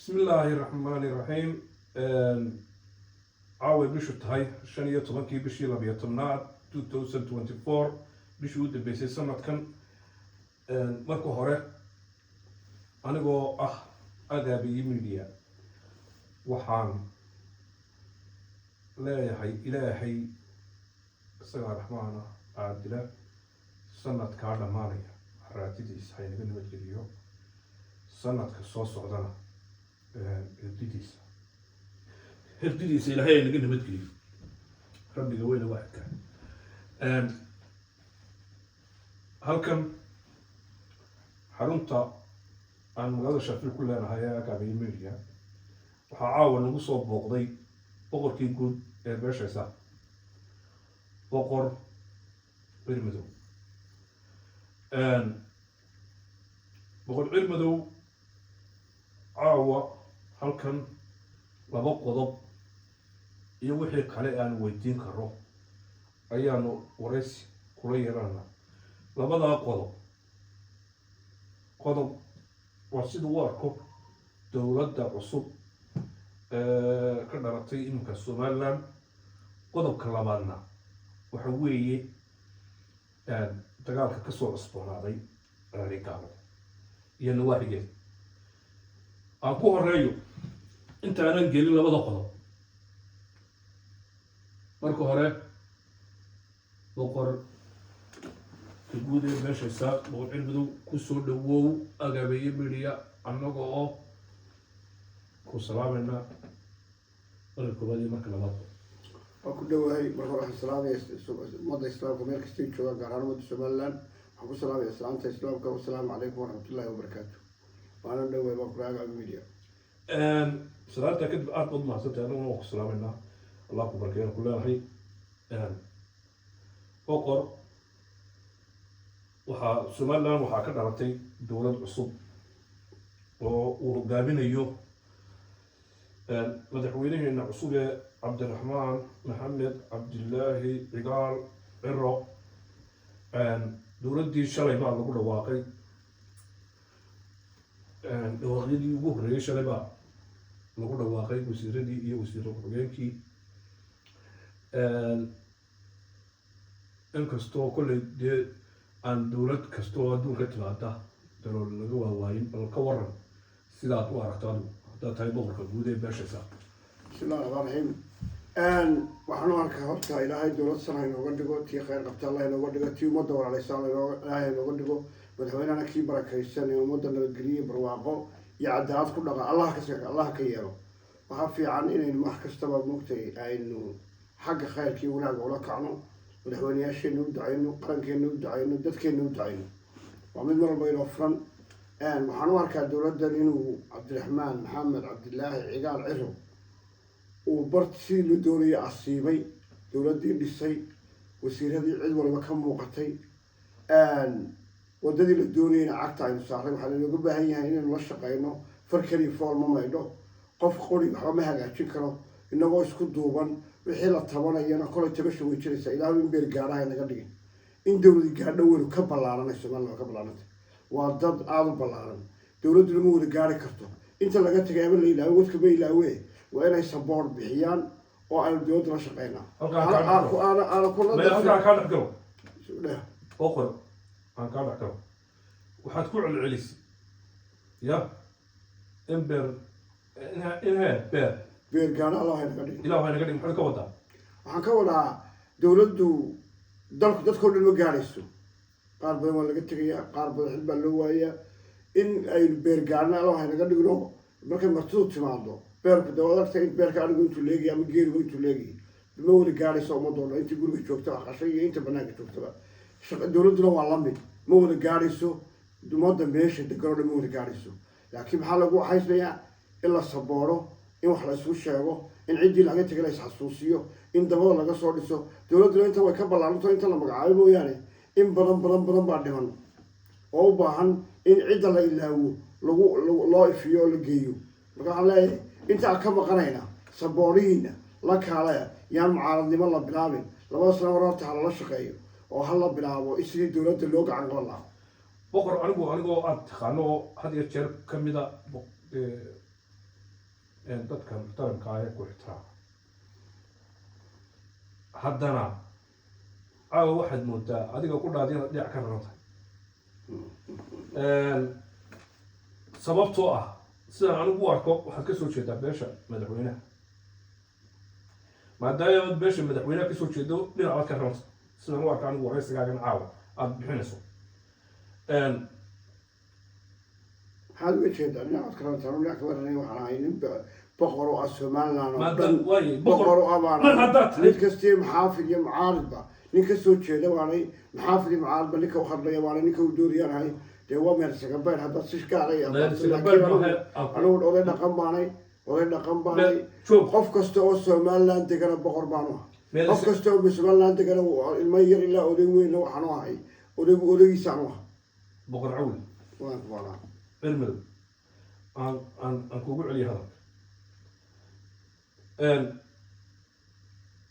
بسم الله الرحمن الرحيم. عاوي بشو تهاي شنية طبقي بشي لبيا تمناد 2024 بشو دبيسي سنة كان مركو هوري أنا جو أدابي ميديا وحان لا يحي إلهي سيغا رحمانا عادلة سنة كاردا ماريا حراتيديس هاي نبي نبجريو سنة كسوس عدنا هرديديس إلى هاي اللي قلنا مدقلي ربي قوينا واحد كان هلكم حرمتا عن مغادر شافيل كلنا هيا كابي ميديا وحاول نوصل بوقضي بقر كي يقول باش عسى بقر علمدو بقر علمدو عاوة halkan laba qodob iyo wixii kale aan weydiin karo ayaanu waraysi kula yeelanaa. Labadaa qodob waa sida uu arko dowladda cusub ka dhalatay iminka Somaliland. Qodobka labaadna waxa weeye dagaalka ka soo cusboonaaday Gaabo iyo nawaaxigeeda. aan ku horeeyo intaanan gelin labada qodob. marka hore boqor guud ee meesha saaq boqor cilmidu ku soo dhawow agabeeye media annaga oo ku salaamayna marka koobaad marka labaad ku dhawahay marka waxaan salaamay ummadda islaamka meel kasta jooga gaar ahaan ummadda Somaliland waxaan ku salaamay islaamta islaamka wassalaamu calaykum waraxmatullaahi wabarakaatuh. waana dhawahay boqor agabeeye media سلامتك كنت أطلب مع ستة أنا وأخو سلامنا الله أكبر كيان كلها هي بقر وحا سومالان وحا كدرتي دولة عصب وقابين أيوه مدحوينه إن عصوبة عبد الرحمن محمد عبد الله رجال عرو دولة دي شلي بعض كل واقع دولة دي وجوه شلي بعض lagu dhawaaqay wasiiradii iyo wasiiro ku-xigeenkii inkastoo kolley dee aan dowlad kastoo adduunka timaada dalool laga waawaayin bal ka waran sidaad u aragto adigu haddaad tahay boqorka guud ee beeshaysa. bismillahi rahmaani rahiim. waxaan u arkaa horta ilaahay dowlad sana inooga dhigo tii khayr qabta allah inooga dhigo tii ummadda walaalaysa ilaahay inooga dhigo madaxweynena kii barakaysan ee ummadda nabadgeliye barwaaqo iyo cadaalad ku dhaqa allah ka yeelo. waxaa fiican inaynu wax kastaba moogtay aynu xagga khayrkii wanaaga ula kacno madaxweyneyaasheena u ducayno qarankeena u ducayno dadkeena u ducayno waa mid walba inoo furan. waxaan u arkaa dowladdan inuu cabdiraxmaan maxamed cabdilaahi cigaal ciro uu barti sidii la doonayay asiibay dowladdii dhisay wasiiradii cid walba ka muuqatay waddadii la doonayayna cagta aynu saaray. waxaa lanooga baahan yahay inaynu la shaqayno far keliya fool ma maydho qof qori waxba ma hagaajin karo inagoo isku duuban wixii la tabanayana kolay tabasha way jiraysaa ilaahu in beer gaaraha naga dhigin in dowladi gaadho weynu ka ballaaranay Somaliland ka ballaarantay waa dad aada u ballaaran dowladduna ma wada gaari karto inta laga tagay ama la ilaawo wadka ma ilaawe waa inay saboor bixiyaan oo aynu dowladda la shaqaynaa. boqor aan kaa dhac galo waxaad ku celcelisay ya in beer gaara allah naga dhigin ilaahay naga dhigin maxaad ka wadaa? waxaan ka wadaa dowladdu dalku dadkoo dhan ma gaarayso qaar badan waa laga tegayaa qaar badan xil baa loo waayaa in aynu beer gaarna allah naga dhigno markay martidu timaado beerku dawad aragta in beerka anigu intuu leegaya ama geerigu intuu leegayay ma wada gaarayso ummadoo dhan intii guriga joogta wax qashay iyo inta banaanka joogtaba dowladduna waa la mid ma wada gaarayso ummadda meesha deganoo dhan ma wada gaarayso laakiin maxaa lagu haysnayaa in la sabooro in wax la isku sheego in ciddii laga tegay la isxasuusiyo in dabada laga soo dhiso dowladduna inta way ka ballaaranto inta la magacaabo mooyaane in badan baa dhiman oo u baahan in cidda la ilaawo loo ifiyo oo la geeyo. marka waxaan leeyahay intaan ka maqanayna saboorihiina la kaalaya yaan mucaaradnimo la bilaabin 2 sano horta ha lala shaqeeyo oo ha la bilaabo sidii dowladda loo gacan qaban lahaa. boqor anigoo aad taqaano had iyo jeer ka mida dadka muxtaramka ah ee ku ixtiraama haddana caawa waxaad moodaa adiga ku dhaadi inaad dhinac ka raran tahay sababtoo ah sidaan anigu u arko waxaad kasoo jeedaa beesha madaxweynaha maadaama beesha madaxweynaha kasoo jeedo dhinac baad ka raranta sidaan u arka anigu waraysigaagan caawa aada bixinayso maxaad uga jeedaa dhinacaad ka rabtaa dhinac ka waranay waxaan ahay nin boqor oo ah somaliland oo maada dhan waaye boqor oo ah mar baan haddaad tahay mid kastii maxaafid iyo mucaaridba nin ka soo jeeda waanay maxaafid iyo mucaaridba ninka u hadlaya waanay ninka u dooriyanahay dee waa meel sagabeyn haddaad si gaaray anigu oday dhaqan baanay joog qof kasta oo somaliland degana boqor baanu ah qof kasta oo somaliland degana ilmo yar ilaa oday weynna waxaanu ahay odaygiisaanu ah boqor cawl waan cilmidow aan kugu celiya hadalka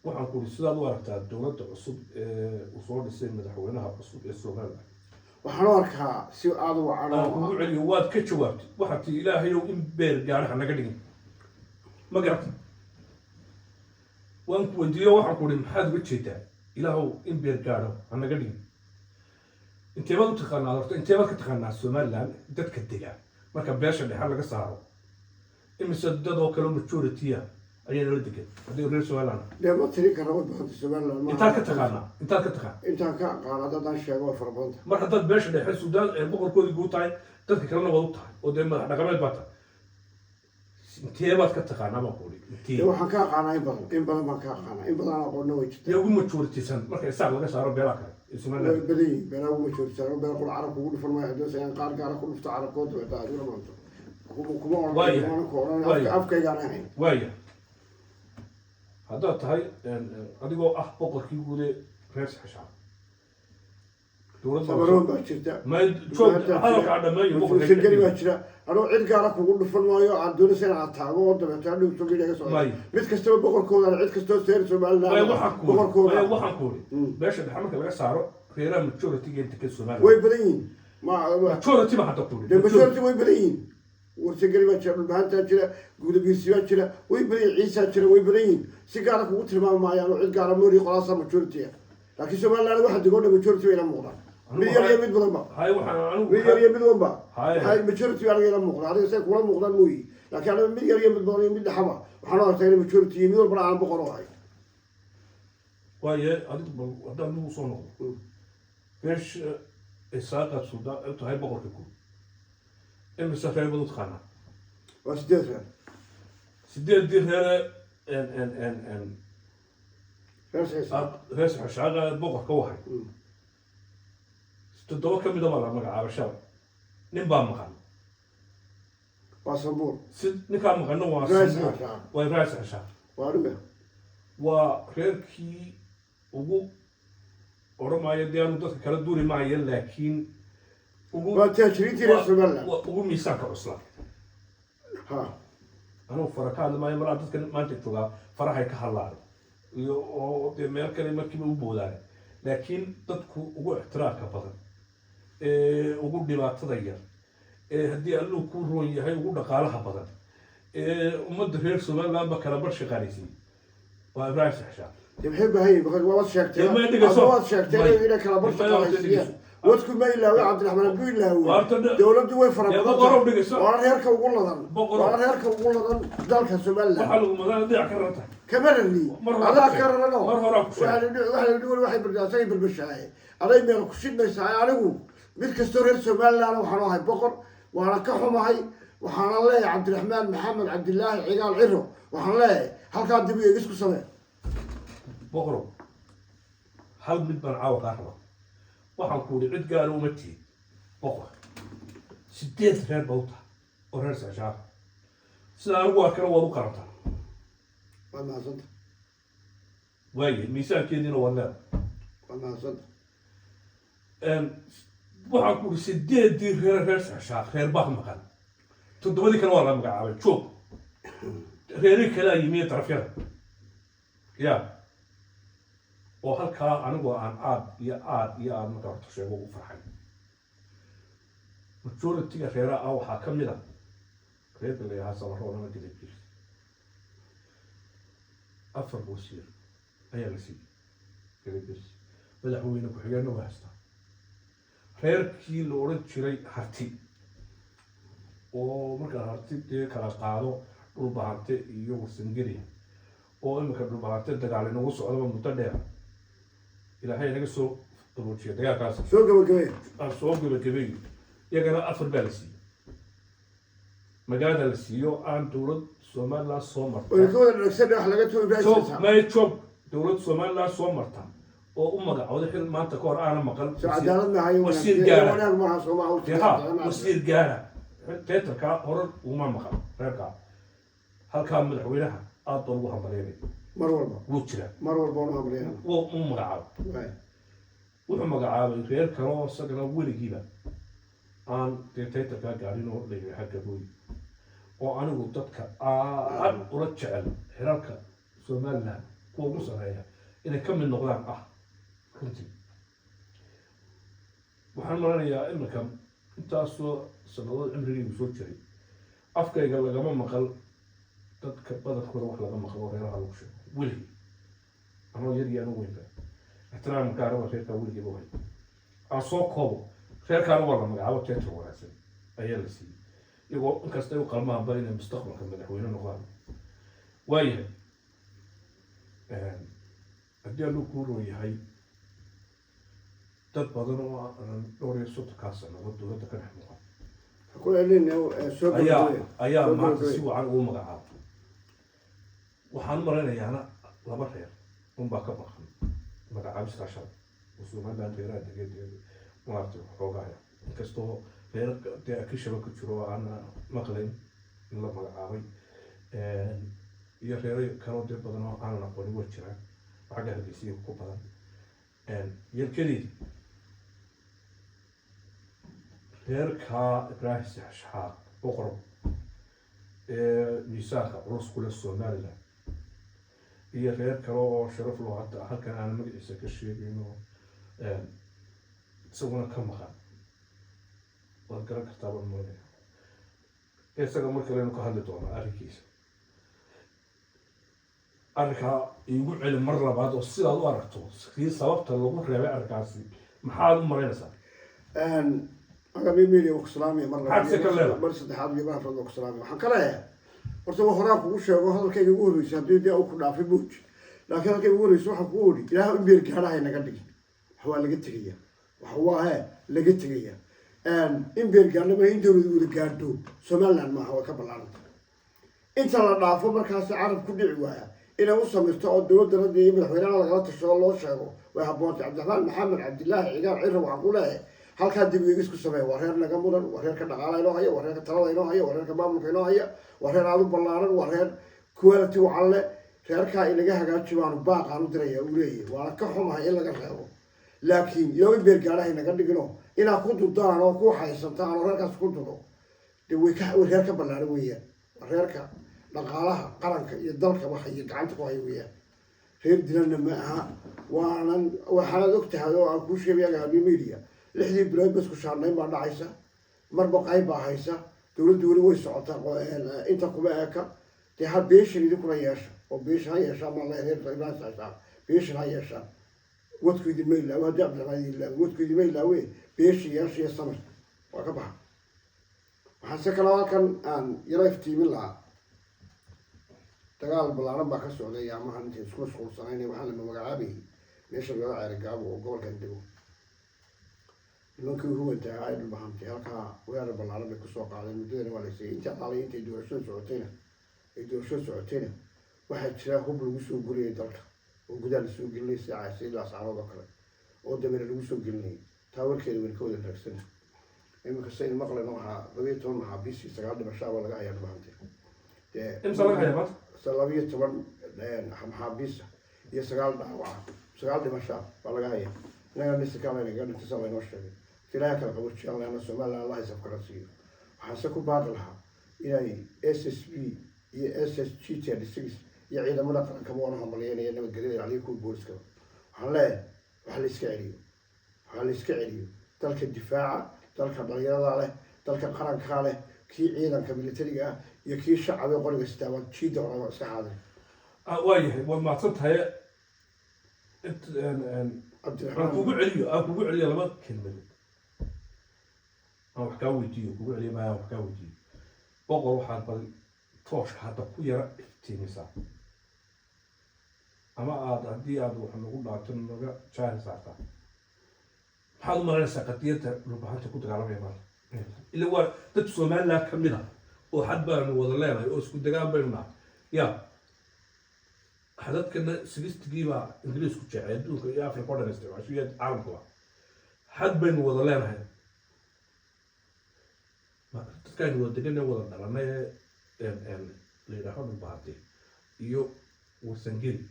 waxaan ku uri sidaad u aragtaa dowladda cusub ee uu soo dhisay madaxweynaha cusub ee somaliland waxaan u arkaa si aada u aan kugu celiyo waad ka jawaabtay waxaad tii ilaahayow in beer gaadhaha naga dhigin ma garata waan ku weydiiyo waxaan ku uri maxaad uga jeedaa ilaahow in beer gaadho ha naga dhigin inteebaad u taqaanaa horta inteebaad ka taqaanaa somaliland dadka degaa marka beesha dhexe laga saaro imise dad oo kale majority-a ayaa nala degan haddii reer somaliland dee ma tiri kara way badanta somaliland intaad ka taqaanaa intaan ka aqaana haddaan sheego way fara badanta mar haddaad beesha dhexe suudaan ee boqorkoodii guu tahay dadka kalena waad u tahay oo dee madax dhaqameed baa tahay inteebaad ka taqaanaa baan ku uri dee waxaan ka aqaanaa in badan baan ka aqaanaa in badan aqoonna way jirta dee ugu majoritisan marka isaaq laga saaro beelaha kale ee way somaliland badan yihin beelaa ugu majoritisan beel qura carabka ugu dhufan maayo haddii sayaan qaar gaara ku dhufto carabkooda way taa aduna maanto kuma odhan afkaygaan ahayn waaya haddaad tahay adigoo ah boqorkii guude reer saxashaa samaroon baa jirta hadalkaa dhameeyo geli baa jira anuu cid gaara kugu dhufan maayo aan doonaysa in aad taago oo dabeeto hadhow sogiga soo mid kastaba boqorkooda cid kastoo seer somaliland boqorkooda waxaan ku uri beesha dhexe marka laga saaro reeraha majority-ga inta ka somaliland way badan yihin majority ba hadda ku uri majority way badan yihin warsageli baa jira dhulbahantaa jira guudabiirsi baa jira way badan yihin ciisaa jira way badan yihin si gaara kugu tilmaami maayaan oo cid gaara moori qolaasa majority ah laakiin somaliland waxa degoo dhan majority bay ila muuqdaan mid yar iyo mid badan ba mid yar iyo mid badan ba waxay majority aniga ila muuqdaan adiga say kula muuqdaan mooyi laakiin aniga mid yar iyo mid badan iyo mid dhaxaba waxaan u arkaa inay majority iyo mid walbana aan boqor oo ahay waaye adigu haddaan lagu soo noqdo beesha isaaqaad suudaan u tahay boqorka guud imise reer baad u taqaanaa waa 8 reer 8 reere reer saxashaaqa boqorka wahay 7 ka mida baa la magacaaba shalay nin baa maqan waa sambuur ninkaa maqanna waa sambuur waa reer saxashaaq waa ariga waa reerkii ugu odhan maayo dee aanu dadka kala duuri maayo laakiin waa taajiriintii reer somaliland ugu miisaanka cuslaa ha anugu fara ka hadli maayo malaa dadka maanta joogaa farahay ka hadlaan iyo oo dee meel kale markiiba u boodaan laakiin dadku ugu ixtiraamka badan ee ugu dhibaatada yar ee haddii alluu ku roon yahay ugu dhaqaalaha badan ee ummadda reer somalilandba kala bar shaqaalaysay waa ibraahim saxshaa maxay baahan yihin waad sheegtay waad sheegtay inay kala bar shaqaalaysiiyaan wadku ma ilaawe cabdiraxmaan abdu ilaawe dowladdu way fara badan waa reerka ugu ladan dalka somaliland waxaa lagu madaa dhinac ka rarta kama rarni adaa ka rarano waxay bardaasagay barbashaaye aday meel ku shidmaysaa anigu mid kastoo reer somaliland waxaanu ahay boqor waana ka xumahay waxaana leeyahay cabdiraxmaan maxamed cabdilaahi cigaal ciro waxaan leeyahay halkaa dib u eegis ku samee boqorow hal mid baan caawa kaa raba waxaan ku uri cid gaara uma tiid boqor 8 reer baa u tahay oo reer saxshaaq sida anigu arkana waad u qarantaa waad mahadsanta waaye miisaankeediina waad leeda waad mahadsanta waxaan ku uri 8 reer saxshaaq reer baa maqan 7 kale waa la magacaabay joog reerihii kale yimiye darafyada ya oo halkaa anigoo aan aad marka horta sheego ugu farxay majority-ga reeraha ah waxaa ka mid a reerka la yahaa samaroonama gadabiir أفر وسير أي غسيل كذا madaxweyne ku-xigeenna waa haystaa reerkii la odhan jiray harti oo markaa harti dee kala qaado dhulbahante iyo warsangeliya oo imika dhulbahante dagaal inagu socdaba muddo dheer ilaahay naga soo qaboojiya dagaalkaas soo gabagabay soo gabagabay iyagana afar baa la siiyey magaalada la siiyo aan dowlad somaliland soo marta oo ka wada dhagsan wax laga tuuray may joog dowlad somaliland soo marta oo u magacooda xil maanta ka hor aana maqal cadaalad ma hayo wasiir gaara wanaag ma ها وسير جارة تيتر كا هرر وما مخا ركع هالكا مدحوينها أطول وهم بريني مرور وجرا مرور بونها بريها وأم مقعاب وهم مقعاب غير كانوا سجنا ولي جيلا أن تيتر كا قاعدينه اللي حق بوي وأنا قلت لك أن أرجع هرالك سومالنا هو مصر هي إن كم من نقلان كنتي waxaan maranayaa imika intaasoo sannadood cimrigaygu soo jiray afkayga lagama maqal dadka badankooda wax laga maqlo reeraha lagu sheego weligii anoo yargii anu weynba ixtiraamkaana waa reerkaa weligiiba way aan soo koobo reerkaana waa la magacaabo teetar wanaagsan ayaa la siiyey iyagoo inkasta u qalmaanba inay mustaqbalka madaxweyne noqdaan waayahay haddii alluu kuu roo yahay dad badan oo aan dhowr iyo soddonkaa sannadood dowladda ka dhex muuqan ayaa maanta si wacan ugu magacaabay waxaan malaynayaana laba reer unbaa ka baqan magacaabiskaa shalay oo somaliland reeraha degeedeeda maaragtay xoogahaya inkastoo reer dee akishaba ku jiro oo aan maqlayn in la magacaabay iyo reero kaloo dee badan oo aanan aqoonin waa jiraan xagga hargeysiga ku badan yelkadeedi reerka ibraahim saxshaaq boqor miisaanka culus kule somaliland iyo reer kale oo sharaf loo hadda halkan aan magaciisa ka sheegayno isaguna ka maqan waad garan kartaa baan moodaya isaga mar kalenu ka hadli doonaa arrinkiisa arrinkaa iigu celi mar labaad oo sidaad u aragto kii sababta lagu reebay arrinkaasi maxaad u malaynaysaa agami media kuslaamiya mar Xabsi ka leedahay. mar saddexaad iyo mar afraad kuslaamiya waxaan ka leeyahay horta waa horaan kugu sheego hadalkayga ugu horreysay haddii dee uu ku dhaafay buuj laakiin hadalkayga ugu horreysay waxaan kugu odhi ilaaha in beer gaadhahay naga dhigin wax waa laga tegaya wax waa laga tegaya in beer gaadhama in dowladu wada gaadho somaliland maaha way ka ballaaranta inta la dhaafo markaasi carab ku dhici waaya inay u samirto oo dowladda radda iyo madaxweynaha lagala tashado loo sheego way habboontay cabdiraxmaan maxamed cabdilaahi cigaar cira waxaan ku leeyahay halkaa dib weegis ku sameeya waa reer naga mudan waa reerka dhaqaala inoo haya waa reerka talada inoo haya waa reerka maamulka inoo haya waa reer aada u ballaaran waa reer quality wacan le reerkaa inaga hagaaji baanu baaqaan u diraya uu leeyahay waana ka xumahay in laga reebo laakiin ilooga beer gaadhahay naga dhigino inaad ku dudaan oo ku haysantaan oo reerkaas ku dudo dee way reer ka ballaaran weeyaan waa reerka dhaqaalaha qaranka iyo dalka waxa iyo gacanta ku haya weeyaan reer dilanna ma aha waxaanaad og tahay oo aan kuu sheegay agaami media 6 bilood bas ku shaarnayn baa dhacaysa marba qayb baa haysa dowladdu weli way socotaa inta kuma eeka dee ha beeshan idinkuna yeesha oo beeshan ha yeeshaa ma la reer beeshan ha yeeshaa wadku idinma ilaawe haddii cabdiraxmaan idin ilaawe wadku idinma ilaawe beesha yeesha iyo samir waa ka baxa waxaan se kaloo halkan aan yaro iftiimin lahaa dagaal ballaaran baa ka socday yaamahan intay isku mashquulsanayn waxaa lama magacaabayay meesha laga ceerigaabo oo gobolkan dego nimankii huwantaa ay dhulbahantay halkaa weerar ballaaran bay kusoo qaadeen muddadana waa laysayay intii qaalay intay doorashada socotayna waxaa jira hub lagu soo guriyay dalka oo gudaha lasoo gelinay sida caasiida ascaarood oo kale oo dameere lagu soo gelinayay taa warkeeda weli ka wada raagsan iminka sayn maqlen waxaa 12 maxaabiis iyo 9 dhimashaaba laga hayaa dhulbahantay imsa laga hayaa maanta 12 maxaabiisa iyo 9 dhaawaca 9 dhimashaa baa laga hayaa inaga nisikaanayna ga dhintay laynoo sheegay ilaaha kala qaboojiyaan leena somaliland allah isab kala siiyo waxaase ku baaqi lahaa inay SSB iyo SSG 36 iyo ciidamada qaranka waana hambalyeynaya nabadgelyada caliyo kuwa booliska waxaan leeyahay waxa la iska celiyo dalka difaaca dalka dhalinyarada leh dalka qaranka leh kii ciidanka militariga ah iyo kii shacabka qoriga istaaban jiida oo iska xaadir وايه وما تصدها انت عبد أنا الرحمن كوكو عليا لما كلمة أنا حكاوي تيو كوكو عليا ما حكاوي تيو بقول واحد بل توش حتى كويرا تيمسا أما عادي وحنا نقول لكن نرجع شاهد ساعة هذا مرة سقطية ربحت كنت قالوا يا مال اللي هو تبصر ما لا كملها وحد بقى ولا لا يسكت دقام بيننا يا حدث كنا سجست جيبا إنجليز كنت عيدوك يا في القرن الاستوى عشوية عالم كوا حد بين ولا لا هاي ما كان ودقنا ولا لا ما اللي راحوا بالبعضي يو وسنجيل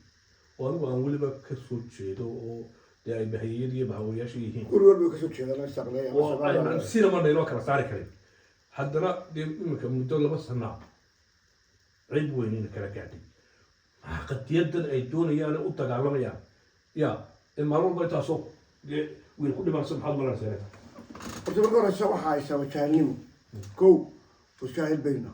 وأنا أقول لك كسوت شيء تو ده بهيدي بهوية شيء كل ورد بكسوت شيء أنا استغنى وأنا سينا ما نيروك على ساري كريم حدنا دي ممكن مدة بس هنا عيب وينين كركاتي قد يدن أي دون يعني أتقالما يا المعلوم بيتاسو ويقول ما سمح الله رسالة قلت بقول السوا حايسة وشاهلين كو وشاهل بيننا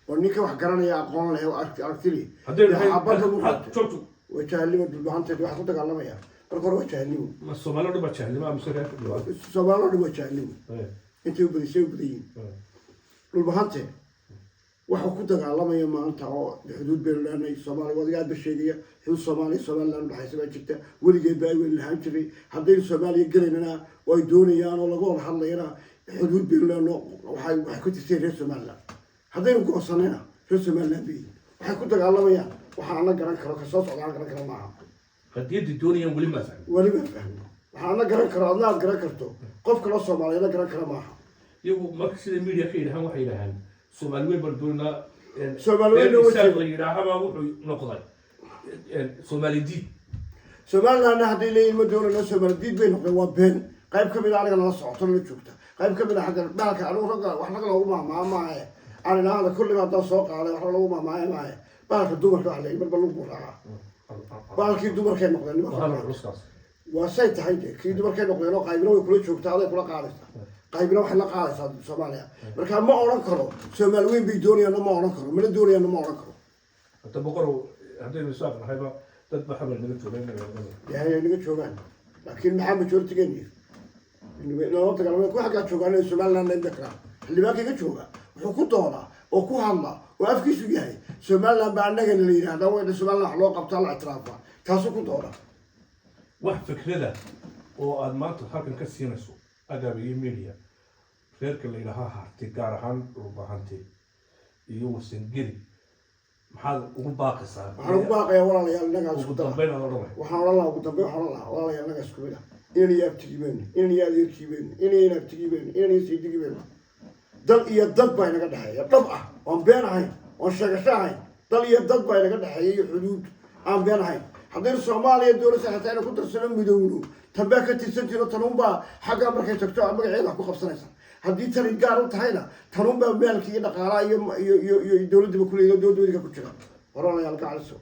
ونيك وحكرنا يا أقوام له وأكتري هذين حبرت شوفوا وشاهلين بالبحانة واحد أتقالما يا بقول وشاهلين ما الصومالي ده بتشهل ما مسرح دلوقتي الصومالي ده وشاهلين أنتوا بديسوا بدين بالبحانة waxaa ku dagaalamaya maanta oo xuduud beerlaana Soomaaliya wadaad basheegaya xuduud Soomaaliland dhaxaysa baa jirta weligeed baa ay lahaan jiray haddii Soomaaliya galayna way doonayaan oo laga wada hadlayna xuduud beerlaana waxay ku tirtay reer Soomaaliland haddii uu goosanayna reer Soomaaliland waxay ku dagaalamayaan waxa aan la garan karo ka soo socdaan garan karo maaha haddii doonayaan wali ma fahmin waxa aan la garan karo adna garan karto qof kale Soomaaliyeed garan karo maaha iyagu marka sida media ka yiraahdaan waxay yiraahdaan Soomaaliyeed barduna Soomaaliyeed waxay yiraahdaan wuxuu noqday Soomaaliland haddii leeyahay ma doonayno Soomaaliyeed bay noqday waa been qayb ka mid ah aniga la socoto la joogta qayb ka mid ah xagga dalka anigu raga wax laga loogu maamaahay aan hada kulli ma soo qaaday wax lagu maamaahay baalka dumarka wax leeyahay marba lagu raaca baalkii dumarka noqday waa say tahay kii dumarka noqday oo qaybna way kula joogtaa aday kula qaadaysaa qaybna wax la qaadaysaa Soomaaliya marka ma oran karo Soomaaliyeed bay doonayaan ma oran karo ma doonayaan ma oran karo hadda boqor hadday misaaq hayba dad baxamay naga joogaan yahay naga joogaan laakiin maxaa majoritigeeni inuu dagaalamo ku xaga joogaan Soomaaliland inta kale xillibaanka ka jooga wuxuu ku doonaa oo ku hadla oo afkiisu yahay Soomaaliland baa anaga la yiraahdo way Soomaaliland wax loo qabtaa la ictiraafa taasoo ku doona wax fikrada oo aad maanta halkan ka siinayso agabiga media reerka la yiraahdo harti gaar ahaan rubahanti iyo wasangeli maxaad ugu baaqaysaa waxaan ugu baaqayaa walaalayaal inaga isku dambeyn waxaan oran ugu dambeyn waxaan oran walaalayaal inaga isku mid ah inay abtigibeen inay adeerkibeen inay abtigibeen inay siidigibeen dal iyo dad baa inaga dhaxeeya dhab ah oo been ahayn oo sheegasho ahayn dal iyo dad baa inaga dhaxeeya xuduud aan been ahayn haddii Soomaaliya dowladda xataa inay ku darsano midowno tanba ka tirsan jiro tanunba xagga markay tagto magaceeda ku qabsanaysa haddii tani gaar u tahayna tanunba maalkii dhaqaalaha iyo dowladda ku leeyahay dowladda ku jira walaalayaal gacalso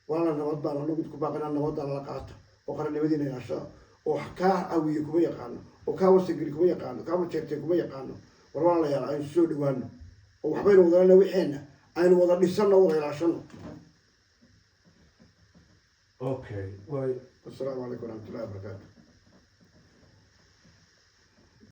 wala nabad baan lagu ku baaqana nabad la qaato oo qaranimadiina ilaasho oo ka awiye kuma yaqaano oo ka wasagri kuma yaqaano ka majeertay kuma yaqaano walaalayaal ay soo dhawaano oo waxbayna wadana wixina aynu wada dhisano wada ilaashano okay way السلام عليكم ورحمة الله وبركاته